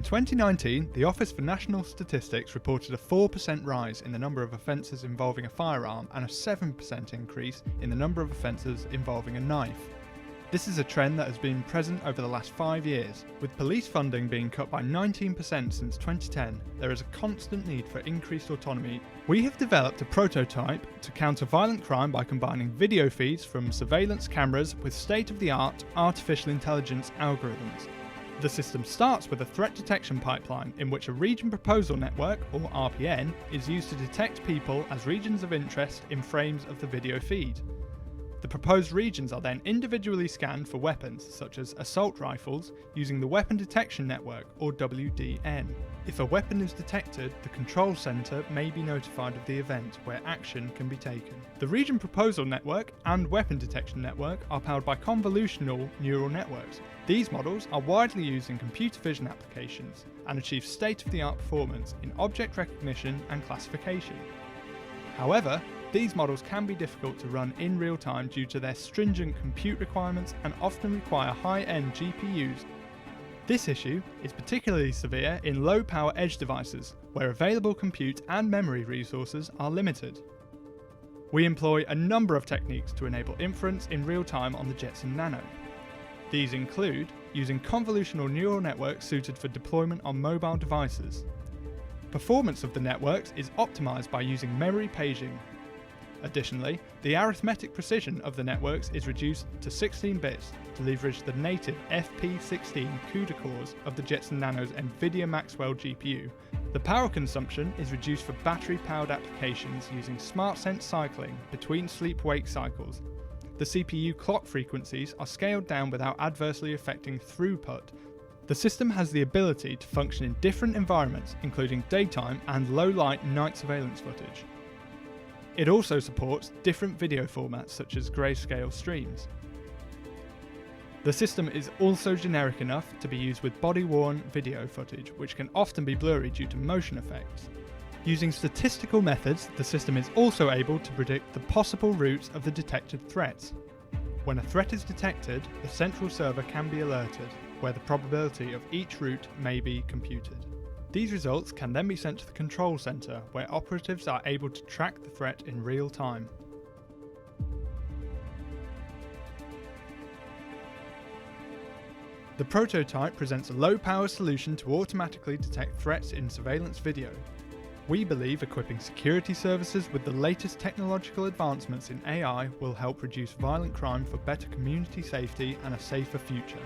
2019, the Office for National Statistics reported a 4% rise in the number of offences involving a firearm and a 7% increase in the number of offences involving a knife. This is a trend that has been present over the last 5 years. With police funding being cut by 19% since 2010, there is a constant need for increased autonomy. We have developed a prototype to counter violent crime by combining video feeds from surveillance cameras with state-of-the-art artificial intelligence algorithms. The system starts with a threat detection pipeline in which a region proposal network, or RPN, is used to detect people as regions of interest in frames of the video feed. The proposed regions are then individually scanned for weapons, such as assault rifles, using the Weapon Detection Network, or WDN. If a weapon is detected, the control centre may be notified of the event where action can be taken. The Region Proposal Network and Weapon Detection Network are powered by convolutional neural networks. These models are widely used in computer vision applications and achieve state-of-the-art performance in object recognition and classification. However, these models can be difficult to run in real time due to their stringent compute requirements and often require high-end GPUs. This issue is particularly severe in low-power edge devices, where available compute and memory resources are limited. We employ a number of techniques to enable inference in real time on the Jetson Nano. These include using convolutional neural networks suited for deployment on mobile devices. Performance of the networks is optimized by using memory paging. Additionally, the arithmetic precision of the networks is reduced to 16 bits to leverage the native FP16 CUDA cores of the Jetson Nano's NVIDIA Maxwell GPU. The power consumption is reduced for battery-powered applications using SmartSense cycling between sleep-wake cycles. The CPU clock frequencies are scaled down without adversely affecting throughput. The system has the ability to function in different environments, including daytime and low-light night surveillance footage. It also supports different video formats such as grayscale streams. The system is also generic enough to be used with body-worn video footage, which can often be blurry due to motion effects. Using statistical methods, the system is also able to predict the possible routes of the detected threats. When a threat is detected, the central server can be alerted, where the probability of each route may be computed. These results can then be sent to the control centre, where operatives are able to track the threat in real time. The prototype presents a low-power solution to automatically detect threats in surveillance video. We believe equipping security services with the latest technological advancements in AI will help reduce violent crime for better community safety and a safer future.